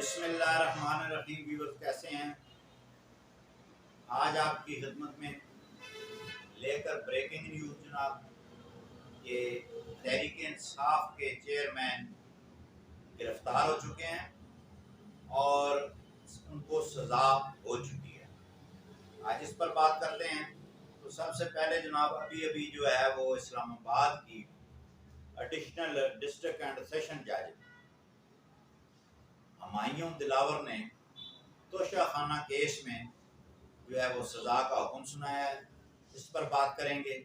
बिस्मिल्लाहिर्रहमानिर्रहीम। व्यूअर्स कैसे हैं? आज आपकी खिदमत में लेकर ब्रेकिंग न्यूज़ जनाब, ये तहरीक इंसाफ के चेयरमैन गिरफ्तार हो चुके हैं और उनको सज़ा हो चुकी है। आज इस पर बात करते हैं। तो सबसे पहले जनाब अभी जो है वो इस्लामाबाद की एडिशनल डिस्ट्रिक्ट एंड सेशन जज हुमायूं दिलावर ने तोशा खाना केस में जो है वो सज़ा का हुक्म सुनाया है। इस पर बात करेंगे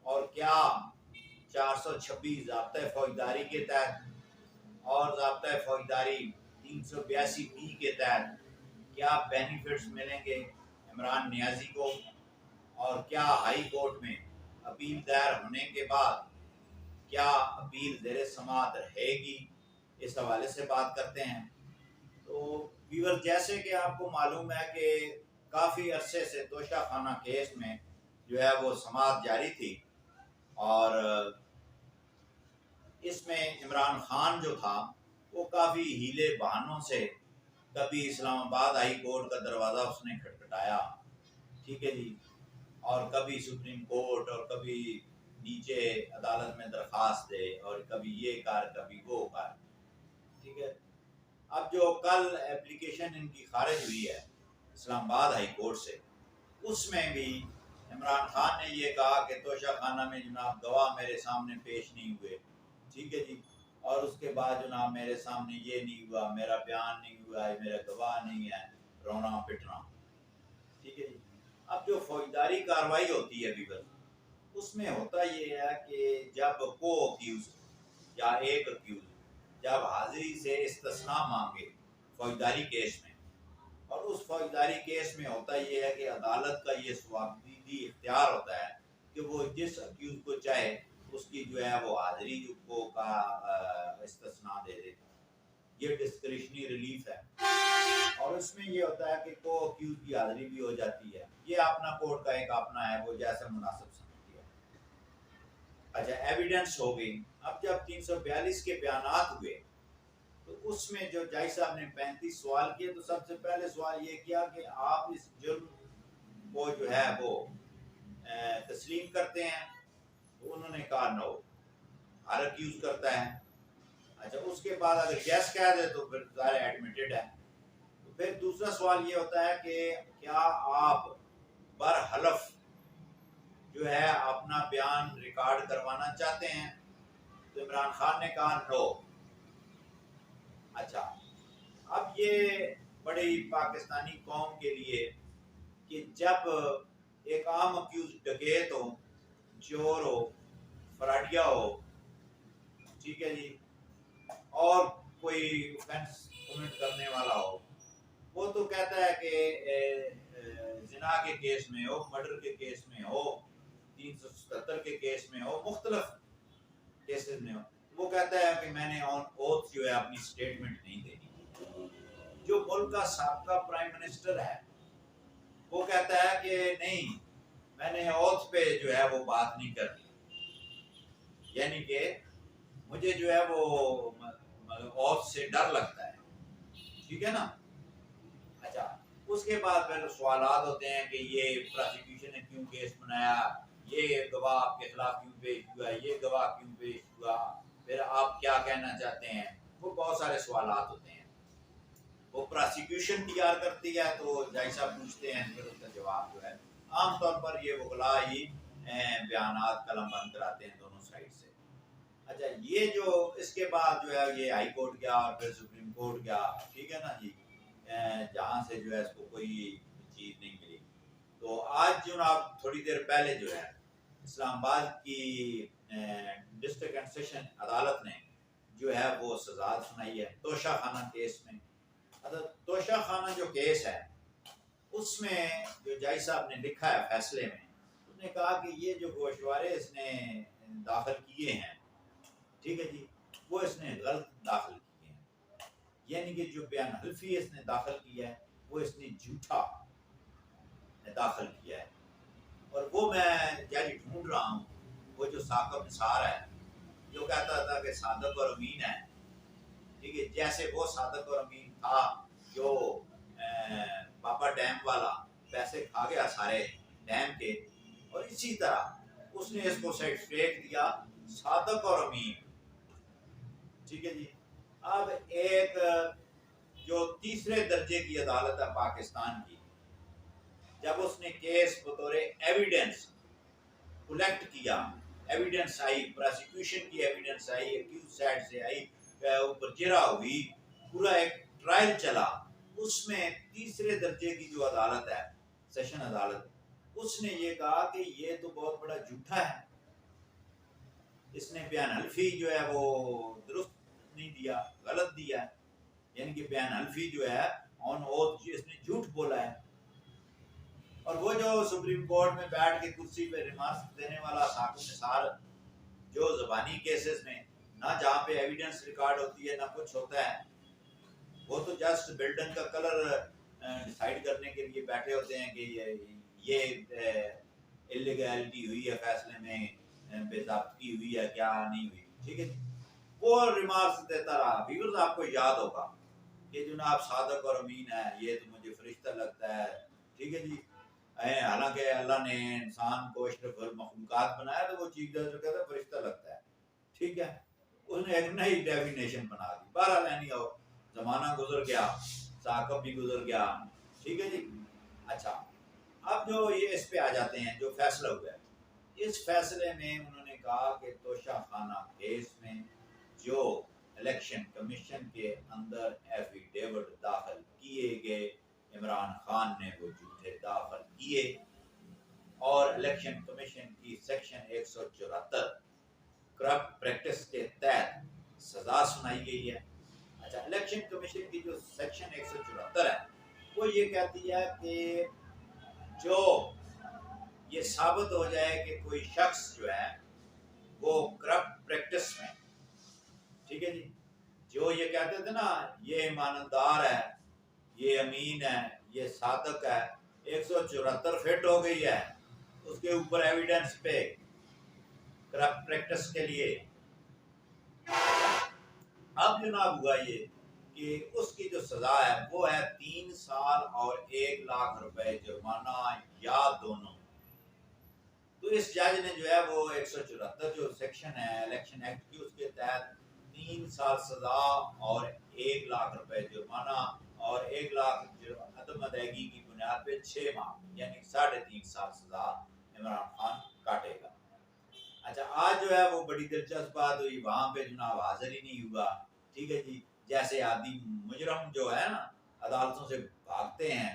और क्या 426 ज़ाब्ता फौजदारी के तहत और ज़ाब्ता फौजदारी 382 के तहत क्या बेनिफिट्स मिलेंगे इमरान नियाजी को, और क्या हाई कोर्ट में अपील दायर होने के बाद क्या अपील ज़ेर समाअत रहेगी, इस हवाले से बात करते हैं। तो व्यूअर, जैसे कि आपको मालूम है कि काफ़ी अरसे से तोशा खाना केस में जो है वो समाअत जारी थी और इसमें इमरान खान जो था वो काफ़ी हीले बहानों से कभी इस्लामाबाद हाई कोर्ट का दरवाज़ा उसने खटखटाया, ठीक है जी, और कभी सुप्रीम कोर्ट और कभी नीचे अदालत में दरख्वास्त दे और कभी ये कर कभी वो कर, ठीक है। अब जो कल एप्लीकेशन इनकी खारिज हुई है इस्लामाबाद हाई कोर्ट से, उसमें भी इमरान खान ने ये कहा कि तोशा खाना में जनाब गवाह मेरे सामने पेश नहीं हुए, ठीक है जी, और उसके बाद जनाब मेरे सामने ये नहीं हुआ, मेरा बयान नहीं हुआ है, मेरा गवाह नहीं है, रोना पिटना, ठीक है जी। अब जो फौजदारी कार्रवाई होती है बीबर, उसमें होता ये है कि जब को अक्यूज या एक अक्यूज जब हाजिरी से इस्तिस्ना मांगे फौजदारी केस में, और उस फौजदारी केस में होता ये है कि अदालत का ये स्वाबदीदी इख्तियार होता है कि वो जिस अक्यूज को चाहे उसकी जो है वो हाजिरी को का इस्तिस्ना दे दे। ये डिस्क्रिशनरी रिलीफ है और उसमें ये होता है कि को अक्यूज की हाजिरी भी हो जाती है। ये अपना कोर्ट का एक अपना है, वो जैसे मुनासिब समझती है। अच्छा, एविडेंस हो गई। अब जब 342 के बयानात हुए तो उसमें जो जज साहब ने 35 सवाल किए, तो सबसे पहले सवाल ये किया कि आप इस जुर्म को जो है वो तस्लीम करते हैं, तो उन्होंने कहा नो, हर अक्यूज करता है। अच्छा, उसके बाद अगर यस कह दे तो फिर सारे एडमिटेड है। तो फिर दूसरा सवाल ये होता है कि क्या आप बरहलफ जो है अपना बयान रिकॉर्ड करवाना चाहते हैं, तो इमरान खान ने कहा नो। अच्छा, अब ये बड़ी पाकिस्तानी कौम के लिए कि जब एक आम अक्यूज डकैत हो, चोर हो, फराडिया हो, ठीक है जी, और कोई ऑफेंस कमिट करने वाला हो, वो तो कहता है कि जिना के केस में हो, मर्डर के केस में हो, 377 के केस में हो, मुख्तलिफ केसेस में हो, वो कहता है कि मैंने ऑन ओथ जो है अपनी स्टेटमेंट नहीं देनी। जो मुल्क का साबका प्राइम मिनिस्टर है वो कहता है कि नहीं, मैंने ओथ पे जो है वो बात नहीं करनी, यानी कि मुझे जो है वो ओथ से डर लगता है, ठीक है ना। अच्छा, उसके बाद फिर सवालात होते हैं कि ये प्रोसिक्यूशन ने क्यों केस बनाया, ये गवाह आपके खिलाफ क्यों पेश हुआ, ये गवाह क्यों पेश हुआ, फिर आप क्या कहना चाहते हैं। वो बहुत सारे सवालात होते हैं। वो प्रोसिक्यूशन तैयार करती है तो जज साहब पूछते हैं, फिर उसका जवाब जो है आमतौर पर ये वकला ही बयानात कलम बंद कराते हैं दोनों साइड से। अच्छा, ये जो इसके बाद जो है ये हाई कोर्ट गया और फिर सुप्रीम कोर्ट गया, ठीक है ना जी, जहाँ से जो है इसको कोई चीज़ नहीं मिली। तो आज जो आप थोड़ी देर पहले जो है इस्लामाबाद की डिस्ट्रिक्ट एंड सेशन अदालत ने जो है वो सजा सुनाई है तोशा खाना केस में। अच्छा, तोशा खाना जो केस है उसमें जो जज साहब ने लिखा है फैसले में, उसने कहा कि ये जो गोशवारे इसने दाखिल किए हैं, ठीक है जी, वो इसने गलत दाखिल किए हैं, यानी कि जो बयान हल्फी इसने दाखिल किया है वो इसने झूठा दाखिल किया है। और वो मैं जारी ढूंढ रहा हूँ, वो जो साकब निसार है जो कहता था कि सादक और अमीन है, ठीक है, जैसे वो सादक और अमीन था जो बाबा डैम वाला पैसे खा गया सारे डैम के, और इसी तरह उसने इसको साइड फेंक दिया सादक और अमीन। ठीक है जी। अब एक जो तीसरे दर्जे की अदालत है पाकिस्तान की, जब उसने केस बतौर एविडेंस कलेक्ट किया, एविडेंस आई, प्रोसिक्यूशन की एविडेंस आई, एक्यूज साइड से आई, ऊपर जिरा हुई, पूरा एक ट्रायल चला, उसमें तीसरे दर्जे की जो अदालत है, सेशन अदालत, उसने ये कहा कि ये तो बहुत बड़ा झूठा है, इसने बयान हल्फी जो है वो दुरुस्त नहीं दिया, गलत दिया है, यानी कि बयान हल्फी जो है ऑन ओथ इसने झूठ बोला है। और वो जो सुप्रीम कोर्ट में बैठ के कुर्सी पे रिमार्क्स देने वाला साकुम निसार, जो ज़बानी केसेस में ना जहाँ पे एविडेंस रिकॉर्ड होती है ना कुछ होता है, वो तो जस्ट बिल्डिंग का कलर डिसाइड करने के लिए बैठे होते हैं कि ये इलीगैलिटी हुई है, फैसले में बेज़ाब्ती हुई है क्या नहीं हुई। ठीक है, वो रिमार्क्स देता रहा। व्यूअर्स आपको याद होगा कि जनाब सादक और अमीन है, ये तो मुझे फरिश्ता लगता है। ठीक है जी, हालांकि अल्लाह ने इंसान को अशरफुल मखलूकात बनाया तो वो चीज जो कहता है फरिश्ता लगता है। ठीक है, उसने एक नई डेफिनेशन बना दी। बहरहाल नहीं हो, जमाना गुजर गया, साकब भी गुजर गया। ठीक है जी। अच्छा, अब जो ये इस पे आ जाते हैं जो फैसला हुआ है, इस फैसले में उन्होंने कहा कि तोशा खाना केस में जो इलेक्शन कमीशन के अंदर एफिडेविट दाखिल किए गए, इमरान खान ने वो झूठे दाखिल किए, और इलेक्शन कमीशन की सेक्शन 174 करप्ट प्रैक्टिस के तहत सजा सुनाई गई है। अच्छा, इलेक्शन कमीशन की जो सेक्शन 174 है वो ये कहती है कि जो ये साबित हो जाए कि कोई शख्स जो है वो करप्ट प्रैक्टिस में, ठीक है जी, जो ये कहते थे ना ये ईमानदार है, ये अमीन है, ये सादक है, 174 फिट हो गई है उसके ऊपर एविडेंस पे करप्ट प्रैक्टिस के लिए। अब जनाब हुआ ये कि उसकी जो सजा है वो है 3 साल और 1 लाख रुपए जुर्माना या दोनों। तो इस जज ने जो है वो 174 जो सेक्शन है इलेक्शन एक्ट की, उसके तहत 3 साल सजा और 1 लाख रुपए जुर्माना और 1 लाख अदम अदायगी की बुनियाद पे 6 माह यानी 3.5 साल सजा इमरान खान काटेगा। अच्छा, आज जो है वो बड़ी दिलचस्प बात हुई, वहां पे जनाब हाजिर ही नहीं हुआ। ठीक है जी, जैसे आदि मुजरम जो है ना अदालतों से भागते हैं,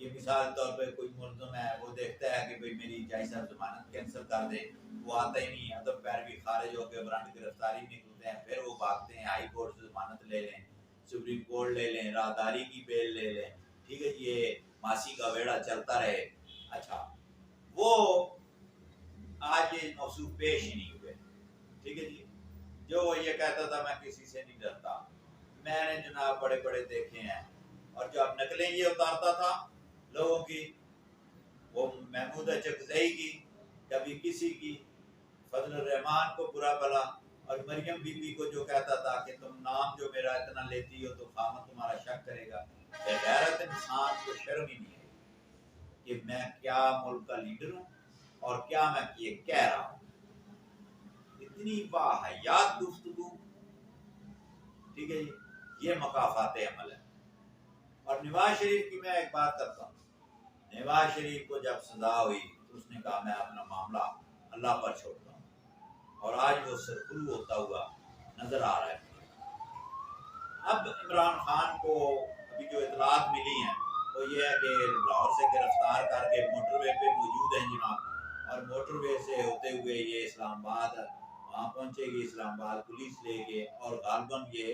कि मिसाल तौर पे कोई मुलजम है, वो देखता है कि भाई मेरी जज साहब जमानत कैंसिल कर दे, वो आता ही नहीं, अदब पैरवी खारिज होकर ब्रांड गिरफ्तारी निकलते हैं, फिर वो भागते हैं हाई कोर्ट से जमानत ले लें, सुप्रीम कोर्ट ले लें, राहदारी की बेल ले लें। ठीक है, ये मासी का वेड़ा चलता रहे। अच्छा, वो आज ये मौसूफ पेश ही नहीं हुए। ठीक है जी, जो ये कहता था मैं किसी से नहीं डरता, मैंने जनाब बड़े बड़े देखे हैं, और जो अब नकलें ये उतारता था लोगों की, वो महमूद चकजई की, कभी किसी की, फजल रहमान को बुरा भला, और मरियम बीबी को जो कहता था कि तुम नाम जो मेरा इतना लेती हो तो खामद तुम्हारा शक करेगा। गैरत इंसान को शर्म ही नहीं है कि मैं क्या मुल्क का लीडर हूँ और क्या मैं ये कह रहा हूँ, इतनी वाहियात गुफ्तगू। ठीक है जी, ये मकाफात अमल है। और नवाज शरीफ की मैं एक बात करता हूँ, नवाज शरीफ को जब सजा हुई तो उसने कहा मैं अपना मामला अल्लाह पर छोड़ता हूँ, और आज वो सरखुरू होता हुआ नजर आ रहा है। अब इमरान खान को अभी जो इतलात मिली हैं वो ये है कि लाहौर से गिरफ्तार करके मोटरवे पे मौजूद हैं जनाब, और मोटरवे से होते हुए ये इस्लामाबाद वहाँ पहुँचेगी, इस्लामाबाद पुलिस लेके, और गालबन ये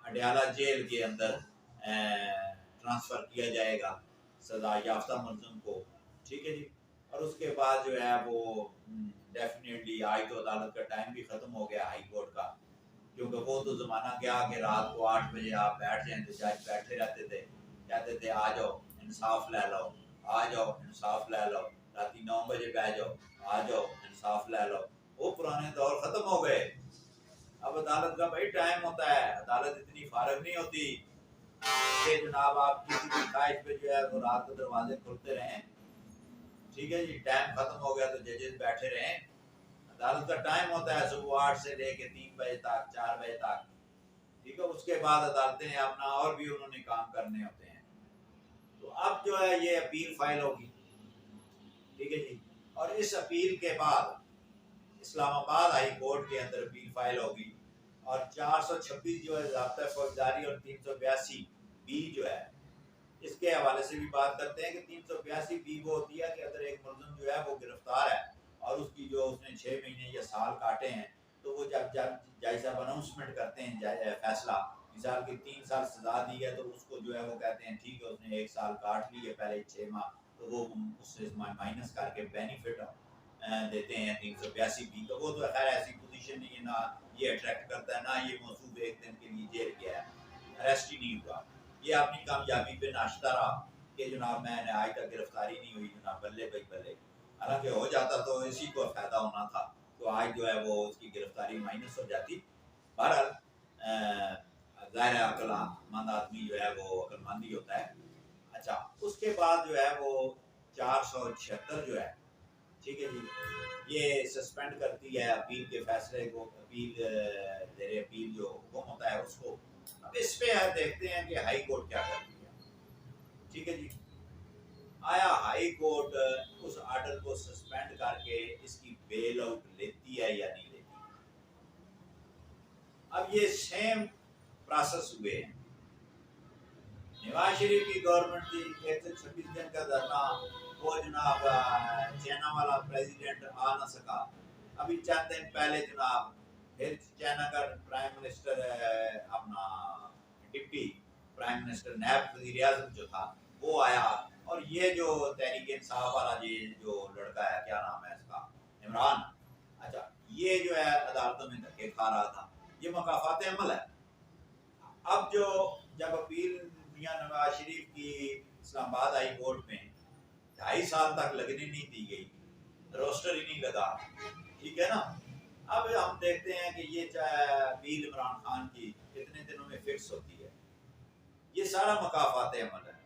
अडयाला जेल के अंदर ट्रांसफ़र किया जाएगा सजा याफ्ता मुलज़िम को। ठीक है जी, और उसके बाद जो है वो डेफिनेटली आज तो अदालत का टाइम भी ख़त्म हो गया हाई कोर्ट का, क्योंकि वो तो ज़माना गया कि रात को 8 बजे आप बैठ जाएं तो जज बैठे रहते थे, कहते थे आ जाओ इंसाफ ले लो, आ जाओ इंसाफ ले लो, रात 9 बजे बैठ जाओ, आ जाओ इंसाफ ले लो। वो पुराने दौर ख़त्म हो गए। अब अदालत का भाई टाइम होता है, अदालत इतनी फारग नहीं होती कि जनाब आप किसी भी ख्वाहिश पे जो है वो रात को दरवाजे खुलते रहें, ठीक है जी, टाइम खत्म हो गया तो जजेस बैठे रहें। अदालत का टाइम होता है सुबह 8 से लेके 3 बजे तक, 4 बजे तक, ठीक है। उसके बाद अदालतें अपना और भी उन्होंने काम करने होते हैं। तो अब जो है ये अपील फाइल होगी, ठीक है जी। और इस अपील के बाद इस्लामाबाद हाई कोर्ट के अंदर अपील फाइल होगी और 426 जो है ज़ाब्ता फौजदारी और 382 बी जो है, इसके हवाले से भी बात करते हैं कि 382 बी वो होती है कि अगर एक मुलजिम जो है वो गिरफ्तार है और उसकी जो उसने 6 महीने या साल काटे हैं, तो वो जब जब जज साहब अनाउंसमेंट करते हैं फैसला, मिसाल की 3 साल सजा दी है तो उसको जो है वो कहते हैं ठीक है उसने 1 साल काट ली है पहले 6 माह, तो वो उससे माइनस करके बेनिफिट देते हैं 382 बी। तो वो तो खैर ऐसी पोजीशन नहीं है, ना ये अट्रैक्ट करता है, ना ये मौसूफ 1 दिन के लिए जेल गया है, अरेस्ट ही नहीं हुआ, ये अपनी कामयाबी पे नाश्ता रहा कि जनाब मैंने आज तक गिरफ्तारी नहीं हुई जनाब, बल्ले भाई बल्ले। हालांकि हो जाता तो इसी को फायदा होना था, तो आज जो है वो उसकी गिरफ्तारी माइनस हो जाती। बहरहाल ज़ाहिर है अक्लमंद आदमी जो है वो अक्लमंद ही होता है। अच्छा, उसके बाद जो है वो 476 जो है, ठीक है जी, ये सस्पेंड करती है अपील के फैसले को, अपील जेर अपील जो हुक्म होता है उसको। अब इस पे देखते हैं कि हाई कोर्ट क्या करती है, ठीक है जी। आया हाई कोर्ट उस आर्डर को सस्पेंड करके इसकी बेल आउट लेती है या नहीं लेती। अब ये सेम प्रोसेस हुए हैं, नवाज शरीफ की गवर्नमेंट थी, 126 दिन का धरना, वो जनाब चाइना वाला प्रेसिडेंट आ ना सका, अभी चंद दिन पहले जनाब फिर चाइना का प्राइम मिनिस्टर अपना डिप्टी प्राइम मिनिस्टर नैब वजीर आजम जो था वो आया, और ये जो तहरीक इंसाफ वाला ये जो लड़का है क्या नाम है इसका, इमरान, अच्छा ये जो है अदालतों में धक्के खा रहा था, ये मकाफात अमल है। अब जो जब अपील मियां नवाज शरीफ की इस्लामाबाद हाई कोर्ट में 2.5 साल तक लगने नहीं दी गई, रोस्टर ही नहीं लगा, ठीक है ना। अब हम देखते हैं कि ये अपील इमरान खान की कितने दिनों में फिक्स होती है, ये सारा मकाफात अमल है।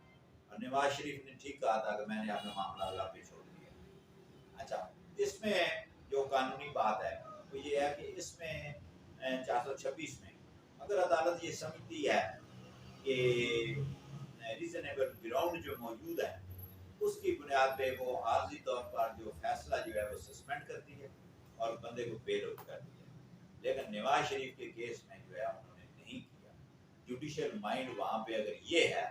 और नवाज शरीफ ने ठीक कहा था कि मैंने अपना मामला अल्लाह पे छोड़ दिया। अच्छा, इसमें जो कानूनी बात है वो ये है कि इसमें 426 में अगर अदालत ये समझती है कि रीजनेबल ग्राउंड जो मौजूद है उसकी बुनियाद पे वो आर्जी तौर पर जो फैसला जो है वो सस्पेंड करती है और बंदे को बेल आउट करती है। लेकिन नवाज शरीफ के केस में जो है उन्होंने नहीं किया। जुडिशियल माइंड वहाँ पे अगर ये है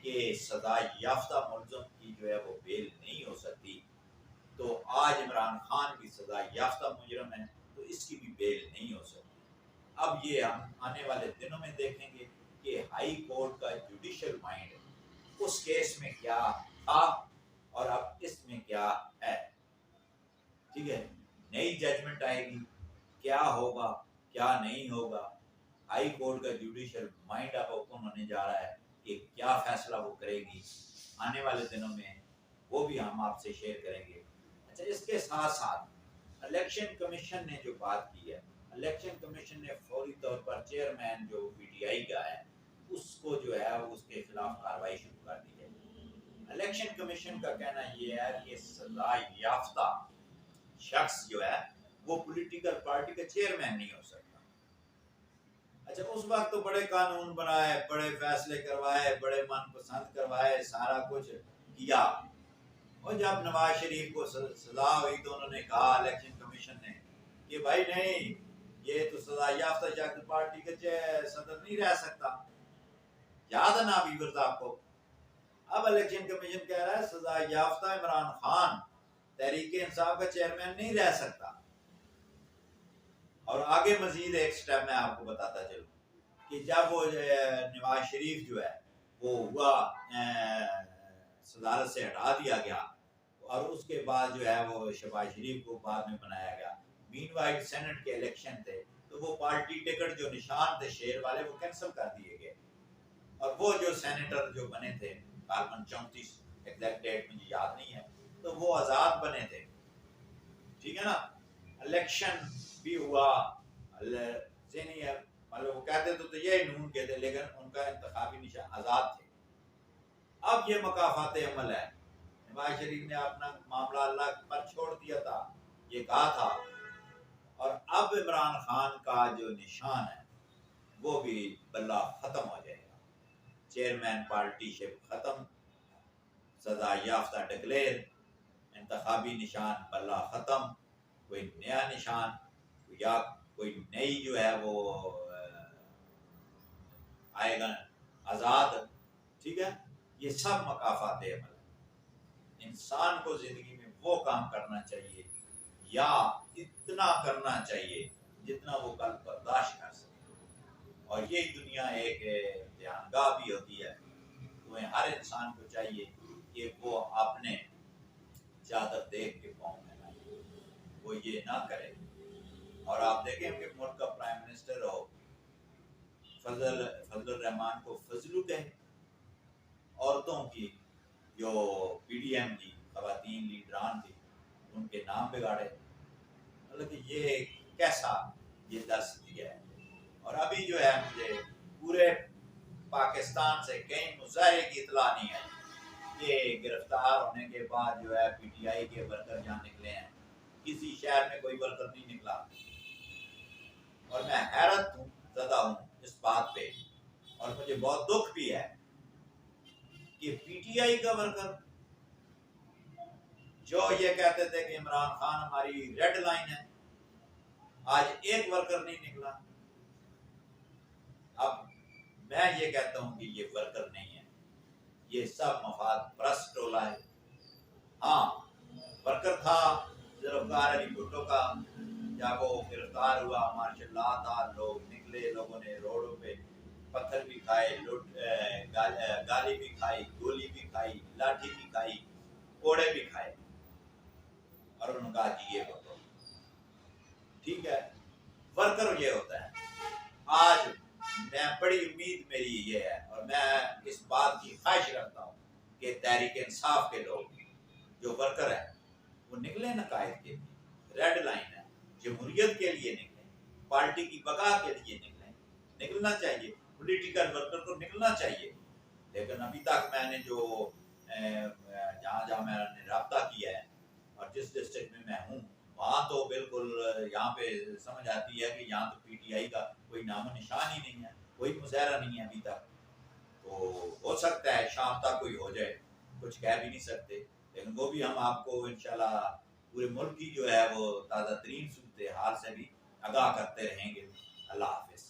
कि सजा याफ्ता मुलज़िम की जो है वो बेल नहीं हो सकती, तो आज इमरान खान भी सजा याफ्ता मुजरम है तो इसकी भी बेल नहीं हो सकती। अब ये हम आने वाले दिनों में देखेंगे कि हाई कोर्ट का जुडिशियल माइंड उस केस में क्या था और अब इसमें क्या है, ठीक है। नई जजमेंट आएगी, क्या होगा क्या नहीं होगा, हाई कोर्ट का जुडिशियल माइंड अब ओपन होने जा रहा है कि क्या फैसला वो करेगी आने वाले दिनों में, वो भी हम आपसे शेयर करेंगे। अच्छा, इसके साथ साथ इलेक्शन कमीशन ने जो बात की है, इलेक्शन कमीशन ने फौरी तौर पर चेयरमैन जो पीटीआई का है उसको जो है उसके खिलाफ कार्रवाई शुरू कर दी है। इलेक्शन कमीशन का कहना यह है कि सजा याफ्ता शख्स जो है वो पॉलिटिकल पार्टी का चेयरमैन नहीं हो सकता। अच्छा, उस वक्त तो बड़े कानून बनाए, बड़े फैसले करवाए, बड़े मनपसंद करवाए, सारा कुछ किया, और जब नवाज शरीफ को सजा हुई तो उन्होंने कहा इलेक्शन कमीशन ने कि भाई नहीं, ये तो सजा याफ्ता शख्स पार्टी का सदर नहीं रह सकता। याद है ना व्यूअर्स आपको। अब इलेक्शन कमीशन कह रहा है सजा याफ्ता इमरान खान तहरीक इंसाफ का चेयरमैन नहीं रह सकता। और आगे मजीद एक स्टेप मैं आपको बताता चलूं कि जब वो नवाज शरीफ जो है वो हुआ सदारत से हटा दिया गया और उसके बाद जो है वो शहबाज शरीफ को बाद में बनाया गया। मीनवाइल सेनेट के इलेक्शन थे तो वो पार्टी टिकट जो निशान थे शेर वाले वो कैंसिल कर दिए गए और वो जो सेनेटर जो बने थे कार्बन 34, एग्जैक्ट डेट मुझे याद नहीं है, तो वो आजाद बने थे, ठीक है ना। इलेक्शन भी हुआ, से नहीं है, मतलब वो कहते तो ये नून के थे, लेकिन उनका इंतखाबी निशान आज़ाद थे। अब ये मकाफात अमल है। नवाज शरीफ ने अपना मामला अल्लाह पर छोड़ दिया था, ये कहा था, और अब इमरान खान का जो निशान है वो भी बल्ला खत्म हो जाएगा। चेयरमैन पार्टीशिप खत्म, सजा याफ्ता डिक्लेयर, इंतखाबी निशान बल्ला खत्म, कोई नया निशान या कोई नई जो है वो आएगा आज़ाद। ठीक है, ये सब मकाफात अमल। इंसान को जिंदगी में वो काम करना चाहिए या इतना करना चाहिए जितना वो कल बर्दाश्त कर सके, और ये दुनिया एक ध्यानगाह भी होती है। तो हर इंसान को चाहिए कि वो अपने चादर देख के पाँव में लाए, वो ये ना करे। और आप देखें कि मुल्क का प्राइम मिनिस्टर हो, फजल रहमान को फजलू कहे, औरतों की जो पीडीएम की खवातीन लीडरान थी उनके नाम बिगाड़े, मतलब कि ये कैसा ये दस दिया है। और अभी जो है मुझे पूरे पाकिस्तान से कई मुजाहरे की इतला नहीं है, ये गिरफ्तार होने के बाद जो है पीटीआई के वर्कर जहाँ निकले हैं, किसी शहर में कोई वर्कर नहीं निकला। और मैं हैरत हूँ, ज़्यादा हूँ इस बात पे, और मुझे बहुत दुख भी है कि पीटीआई का वर्कर जो ये कहते थे कि इमरान खान हमारी रेड लाइन है, आज एक वर्कर नहीं निकला। अब मैं ये कहता हूँ कि ये वर्कर नहीं है, ये सब मफाद परस्त टोला है। हाँ, वर्कर था जुल्फ़िकार अली भुट्टो का, जब वो गिरफ्तार हुआ मार्शल लॉ था, लोग निकले, लोगों ने रोडों पे पत्थर भी खाए, गाली भी खाई, गोली भी खाई, लाठी भी खाई, कोड़े भी खाए, और उन्होंने कहा कि ये भुट्टो। ठीक है, वर्कर ये होता है। आज मैं बड़ी उम्मीद मेरी ये है, और मैं इस बात की ख्वाहिश रखता हूँ कि तहरीक इंसाफ के लोग जो वर्कर हैं वो निकले ना कायद के लिए, रेड लाइन है, जमहूरियत के लिए निकले, पार्टी की बका के लिए निकले, निकलना चाहिए। पॉलिटिकल वर्कर को निकलना चाहिए। लेकिन अभी तक मैंने जो जहाँ जहाँ मैंने रब्ता किया है और जिस डिस्ट्रिक्ट में मैं हूँ, वहाँ तो बिल्कुल यहाँ पे समझ आती है कि यहाँ तो पीटीआई का कोई नामो निशान ही नहीं है, कोई मुजाहरा नहीं है अभी तक। तो हो सकता है शाम तक कोई हो जाए, कुछ कह भी नहीं सकते, लेकिन वो भी हम आपको इंशाल्लाह पूरे मुल्क की जो है वो ताज़ा तरीन सूरत हाल से भी आगाह करते रहेंगे। अल्लाह हाफिज़।